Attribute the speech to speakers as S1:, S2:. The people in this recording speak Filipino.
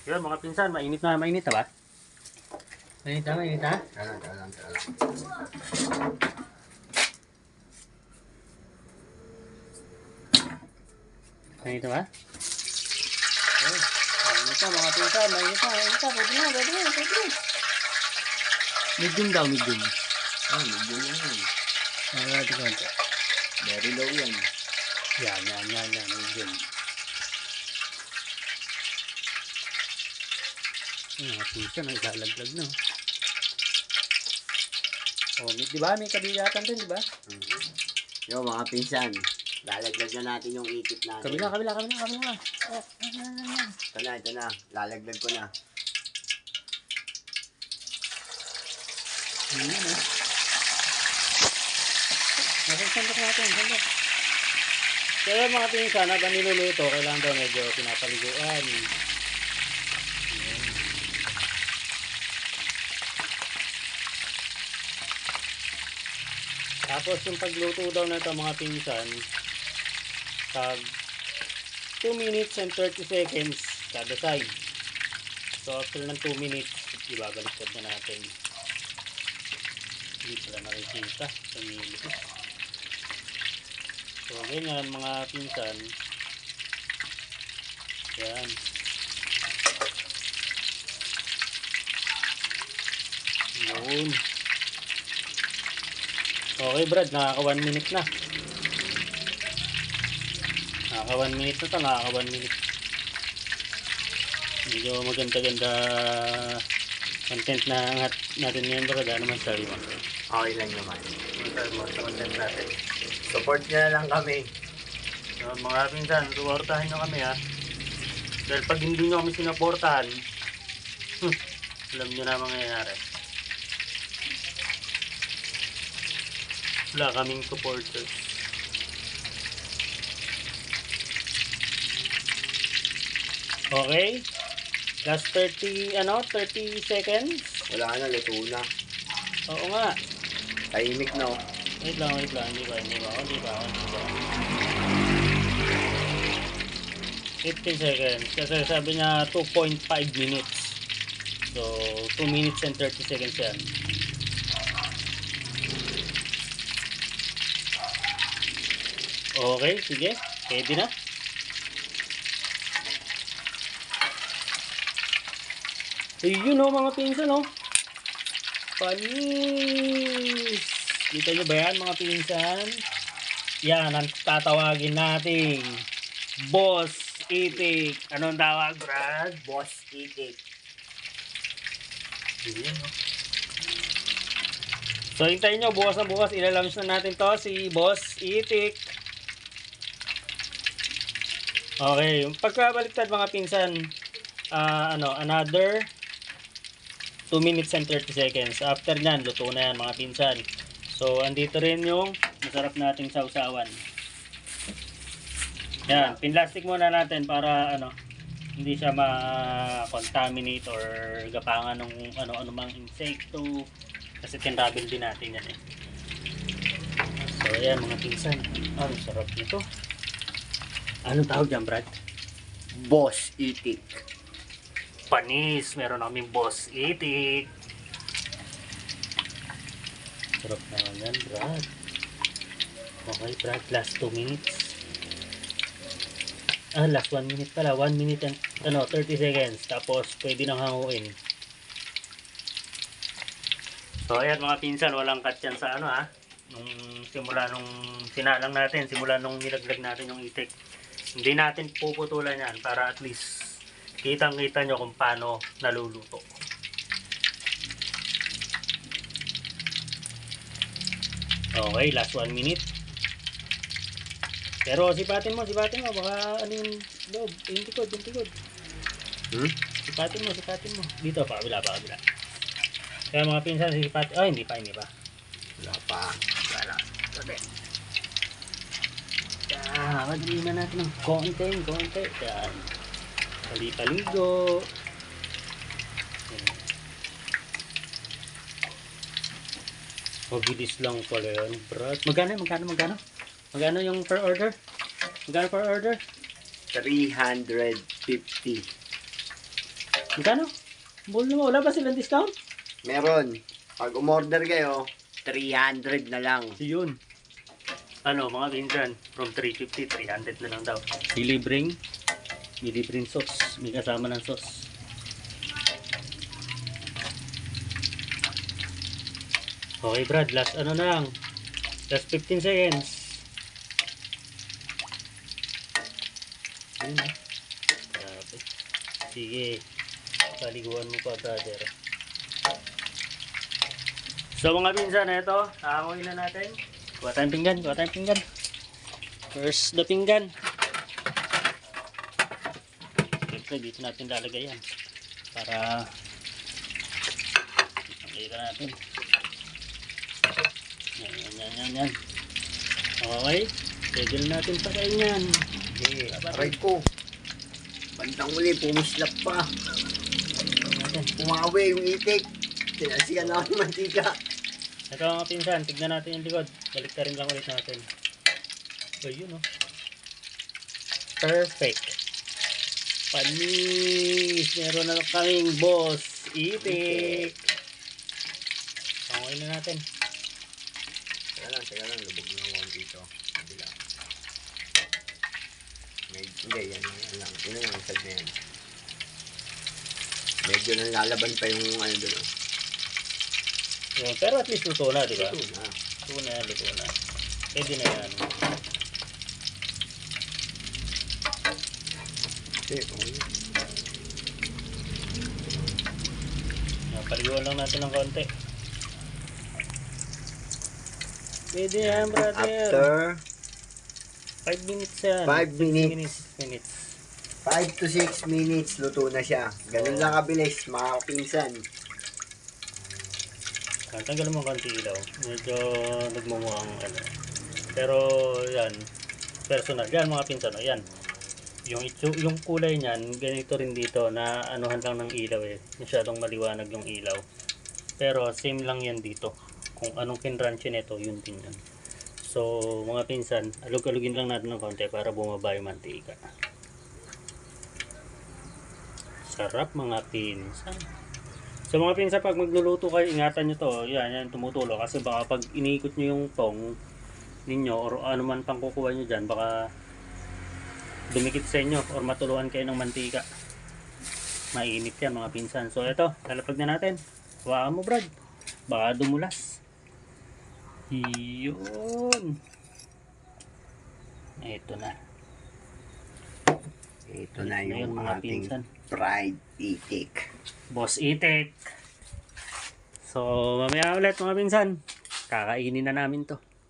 S1: Yun mga pinsan, mainit na ba? Mainit na?
S2: Kailan.
S1: Mainit na ba? Okay. Mainit na mga pinsan, mainit na. Pwede na. Medium daw, medium.
S2: Medyo yan.
S1: Ito konti.
S2: Very low yan.
S1: Yan, medium. Mga pinsan, ang ilalaglag na. Di ba? May kabigatan din, di ba?
S2: Yo mga pinsan, lalaglag na natin yung itik natin.
S1: Kabila.
S2: Ito na. Lalaglag ko na.
S1: Sandok natin. Kaya mga pinsan, habang niluluto, kailangan daw medyo pinapaliguan. Tapos yung pagluto daw na ito mga pinsan, tag 2 minutes and 30 seconds kada side. So after ng 2 minutes, ibabaliktad na natin. Hindi pala nakikita sa minute. So ganyan mga pinsan. Yan. Yun. Okay Brad, nakaka 1 minute na. Nakaka 1 minute na to, nakaka 1 minute. Medyo maganda-ganda content na angat natin ngayon Brad. Ano man sabi mo?
S2: Okay lang naman.
S1: Content natin.
S2: Support nyo na lang kami.
S1: So, mga pinsan, suportahan nyo kami ha. Dahil pag hindi nyo kami sinuportahan, alam nyo na mangyayari. Wala kaming supporters. Okay. Last 30 seconds.
S2: Wala na, luto na.
S1: Oo nga.
S2: Tahimik na oh.
S1: Wait lang. Hindi ba? 15 seconds. Kasi sabi niya 2.5 minutes. So, 2 minutes and 30 seconds yan. Okay, sige. Pwede na. Ayun o mga pinsan o. Panis. Kita nyo ba yan mga pinsan? Yan ang tatawagin natin. Boss Itik. Anong tawag Brad?
S2: Boss itik.
S1: Ayun o. So hintayin nyo, bukas na bukas ilalunch na natin to si Boss Itik. Okay, yung pagkabaliktad mga pinsan, another 2 minutes and 30 seconds. After nyan, luto na yan mga pinsan. So, andito rin yung masarap nating sausawan. Yan, pinlastic muna natin para hindi siya ma-contaminate or gapangan ng ano mang insekto. Kasi tinravel din natin yan eh. So, ayan mga pinsan. Ang sarap nito. Anong tawag dyan, Brad?
S2: Boss itik.
S1: Panis. Meron namin Boss Itik. Sarap naman yan, Brad. Okay, Brad. Last 2 minutes. Last 1 minute pala. 1 minute and 30 seconds. Tapos, pwede nang hanguin. So, ayan mga pinsan. Walang cut yan sa simula nung sinalang natin. Simula nung nilaglag natin yung itik. Hindi natin puputulan yan para at least kitang-kita nyo kung paano naluluto. Okay, last 1 minute. Pero sipatin mo, baka yung loob, yung tikod. Sipatin mo. Dito, pakabila. Kaya mga pinsan, sipatin. Hindi pa.
S2: Wala pa.
S1: Wala. Okay. Madaliman natin ng konti. Yan. Pali-paligo. Mabilis lang pala yan, Brad. Magkano? Magkano yung per order?
S2: 350.
S1: Magkano? Bol na mo, wala ba silang discount?
S2: Meron. Pag umorder kayo, 300 na lang.
S1: Yun. Ano, mga pinsan, from 350, 300 na lang daw. May libreng sauce. May kasama ng sauce. Okay Brad, last ano na lang. Last 15 seconds. Yun. Grabe. Sige. Paliguan mo pa brother. So mga pinsan, ito. Aangoy na natin. Kuha tayong pinggan. First the pinggan. Siyempre dito natin lalagay yan. Para makita natin. Yan. Okay. Schedule natin pa rin yan.
S2: Okay, aray ko. Bandang uli, pumuslap pa. Pumawi yung itik. Tinasigan na ako ng mantika.
S1: Ito mga pinsan, tignan natin yung likod. Balik ka rin lang ulit natin. So yun oh. Perfect. Panis! Meron na kaming boss. Itik! Panguin na natin.
S2: Teka lang, lubog na ako dito. Kabila. Hindi, yan lang. Yun lang, isag na yan. Medyo nang lalaban pa yung ano doon.
S1: Yun, pero at least luto na, di ba?
S2: Ito na.
S1: Luto na. Pwede na yan.
S2: Okay.
S1: Paliguan lang natin ng konti. Pwede yan, brother.
S2: After
S1: 5 minutes yan.
S2: 5 minutes.
S1: 6 minutes.
S2: 5 to 6 minutes, luto na siya. Ganun lang kabilis, mga kapinsan.
S1: Tanggal mo konti ilaw. Medyo nagmumukhang ano. Pero yan, personal. Yan mga pinsan, yan. Yung kulay niyan, ganito rin dito na anuhan lang ng ilaw eh. Masyadong maliwanag yung ilaw. Pero same lang yan dito. Kung anong kinransyo nito, yun din yan. So mga pinsan, alug-alugin lang natin ng konti para bumaba yung mantika. Sarap mga pinsan. So mga pinsan, pag magluluto kayo, ingatan nyo to. Yan, tumutulo. Kasi baka pag iniikot nyo yung tong ninyo or ano man pang kukuha nyo dyan, baka dumikit sa inyo or matuluan kayo ng mantika. Mainit yan mga pinsan. So ito, lalapag na natin. Hawakan mo Brad. Baka dumulas. Yun. Ito na.
S2: Ito na yung
S1: mga
S2: ating
S1: pinsan.
S2: fried itik.
S1: Boss Itik. So mamaya ulit mga pinsan. Kakainin na namin to.